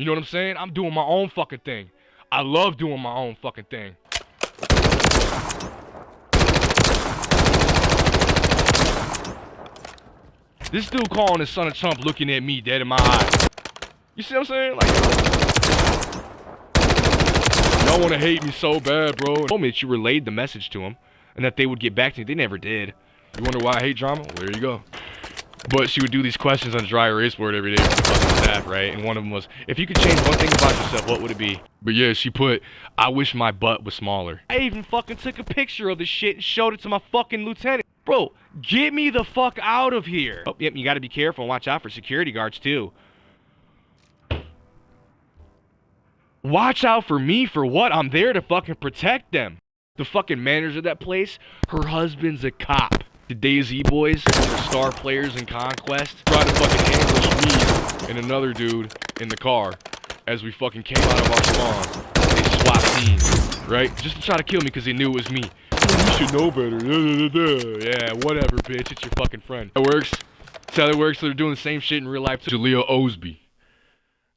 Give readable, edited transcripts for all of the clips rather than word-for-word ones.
You know what I'm saying? I'm doing my own fucking thing. I love doing my own fucking thing. This dude calling his son a chump looking at me dead in my eyes. You see what I'm saying? Like, y'all want to hate me so bad, bro. You told me that you relayed the message to him and that they would get back to me. They never did. You wonder why I hate drama? Well, there you go. But she would do these questions on dry erase board every day with the fucking staff, right? And one of them was, if you could change one thing about yourself, what would it be? But yeah, she put, I wish my butt was smaller. I even fucking took a picture of the shit and showed it to my fucking lieutenant. Bro, get me the fuck out of here. Oh, yep, you gotta be careful and watch out for security guards too. Watch out for me for what? I'm there to fucking protect them. The fucking manager of that place, her husband's a cop. The DayZ boys, the star players in Conquest, tried to fucking ambush me and another dude in the car as we fucking came out of our spawn. They swapped scenes, right? Just to try to kill me because they knew it was me. You should know better. Yeah, whatever, bitch. It's your fucking friend. That works. That's how that works. So they're doing the same shit in real life too. Jaleel Osby.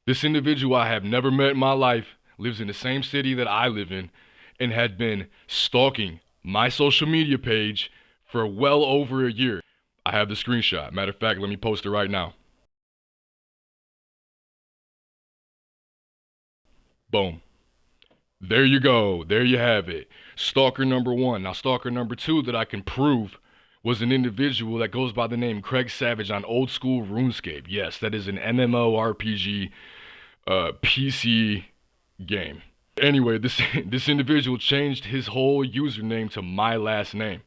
This individual I have never met in my life lives in the same city that I live in and had been stalking my social media page for well over a year. I have the screenshot. Matter of fact, let me post it right now. Boom. There you go. There you have it. Stalker number one. Now, stalker number two that I can prove was an individual that goes by the name Craig Savage on Old School RuneScape. Yes, that is an MMORPG PC game. Anyway, this individual changed his whole username to my last name.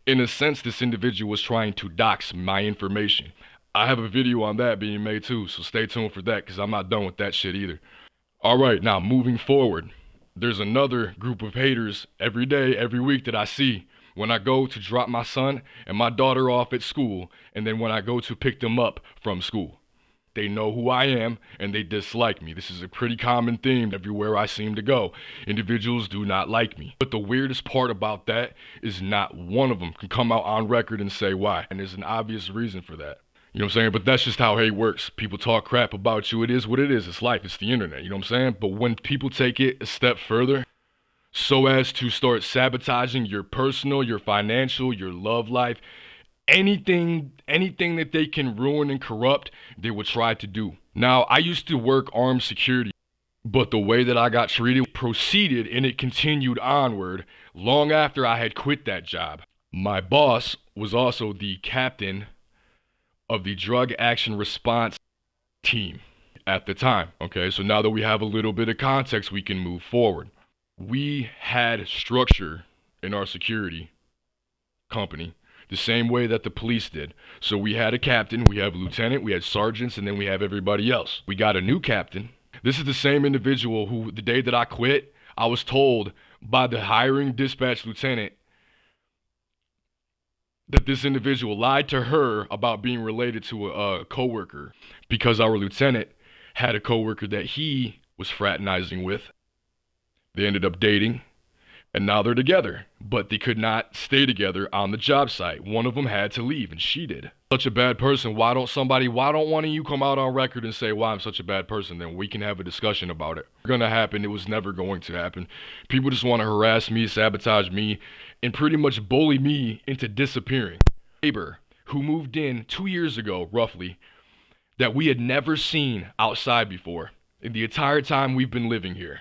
In a sense, this individual was trying to dox my information. I have a video on that being made too, so stay tuned for that because I'm not done with that shit either. Alright, now moving forward, there's another group of haters every day, every week that I see when I go to drop my son and my daughter off at school, and then when I go to pick them up from school. They know who I am, and they dislike me. This is a pretty common theme everywhere I seem to go. Individuals do not like me. But the weirdest part about that is not one of them can come out on record and say why. And there's an obvious reason for that. You know what I'm saying? But that's just how hate works. People talk crap about you. It is what it is. It's life. It's the internet. You know what I'm saying? But when people take it a step further, so as to start sabotaging your personal, your financial, your love life, anything that they can ruin and corrupt, they will try to do. Now, I used to work armed security, but the way that I got treated proceeded and it continued onward long after I had quit that job. My boss was also the captain of the drug action response team at the time. Okay, so now that we have a little bit of context, we can move forward. We had structure in our security company the same way that the police did. So we had a captain, we have a lieutenant, we had sergeants, and then we have everybody else. We got a new captain. This is the same individual who, the day that I quit, I was told by the hiring dispatch lieutenant that this individual lied to her about being related to a coworker because our lieutenant had a coworker that he was fraternizing with. They ended up dating, and now they're together, but they could not stay together on the job site. One of them had to leave, and she did. Such a bad person. Why don't one of you come out on record and say why I'm such a bad person? Then we can have a discussion about it. It's gonna happen. It was never going to happen. People just want to harass me, sabotage me, and pretty much bully me into disappearing. A neighbor who moved in 2 years ago, roughly, that we had never seen outside before in the entire time we've been living here.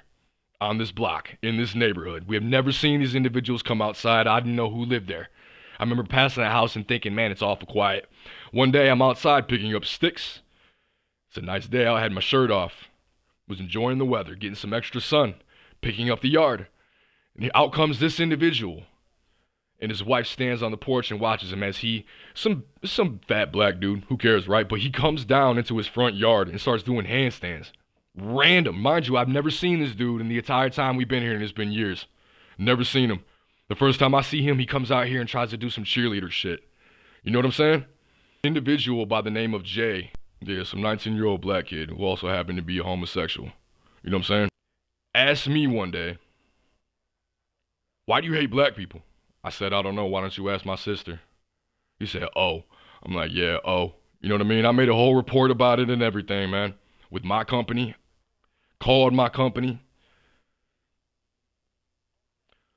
On this block, in this neighborhood. We have never seen these individuals come outside. I didn't know who lived there. I remember passing that house and thinking, man, it's awful quiet. One day I'm outside picking up sticks. It's a nice day. I had my shirt off. Was enjoying the weather, getting some extra sun, picking up the yard. And out comes this individual. And his wife stands on the porch and watches him as some fat black dude, who cares, right? But he comes down into his front yard and starts doing handstands. Random. Mind you, I've never seen this dude in the entire time we've been here, and it's been years. Never seen him. The first time I see him, he comes out here and tries to do some cheerleader shit. You know what I'm saying? Individual by the name of Jay. Yeah, some 19-year-old black kid who also happened to be a homosexual. You know what I'm saying? Asked me one day, why do you hate black people? I said, I don't know. Why don't you ask my sister? He said, oh. I'm like, yeah, oh. You know what I mean? I made a whole report about it and everything, man. With my company, called my company,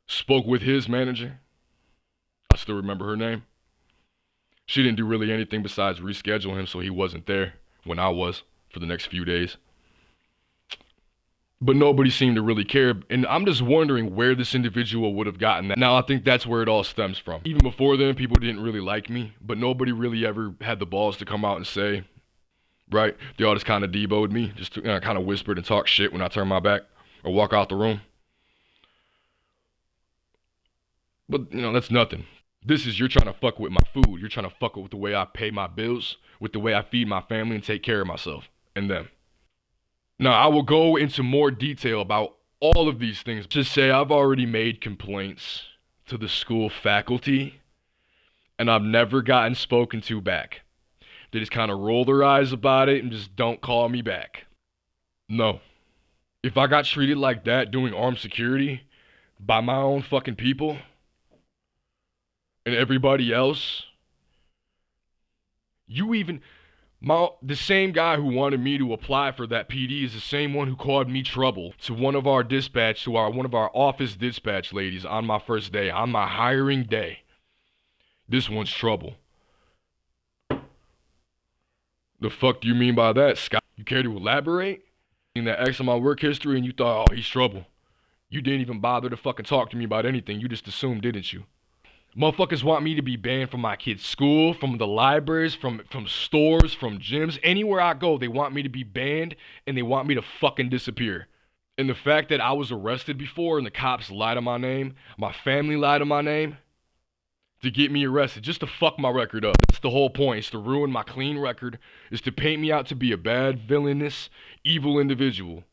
spoke with his manager. I still remember her name. She didn't do really anything besides reschedule him so he wasn't there when I was for the next few days. But nobody seemed to really care. And I'm just wondering where this individual would have gotten that. Now, I think that's where it all stems from. Even before then, people didn't really like me, but nobody really ever had the balls to come out and say, right? They all just kind of deboed me, just kind of whispered and talked shit when I turned my back or walk out the room. But, that's nothing. This is, you're trying to fuck with my food. You're trying to fuck with the way I pay my bills, with the way I feed my family and take care of myself and them. Now, I will go into more detail about all of these things. Just say I've already made complaints to the school faculty, and I've never gotten spoken to back. They just kind of roll their eyes about it and just don't call me back. No. If I got treated like that doing armed security by my own fucking people and everybody else, the same guy who wanted me to apply for that PD is the same one who caused me trouble to one of our office dispatch ladies on my first day, on my hiring day. This one's trouble. The fuck do you mean by that, Scott? You care to elaborate? In that X on my work history and you thought, oh, he's trouble. You didn't even bother to fucking talk to me about anything. You just assumed, didn't you? Motherfuckers want me to be banned from my kids' school, from the libraries, from stores, from gyms. Anywhere I go, they want me to be banned and they want me to fucking disappear. And the fact that I was arrested before and the cops lied on my name, my family lied on my name, to get me arrested, just to fuck my record up. That's the whole point. It's to ruin my clean record. It's to paint me out to be a bad, villainous, evil individual.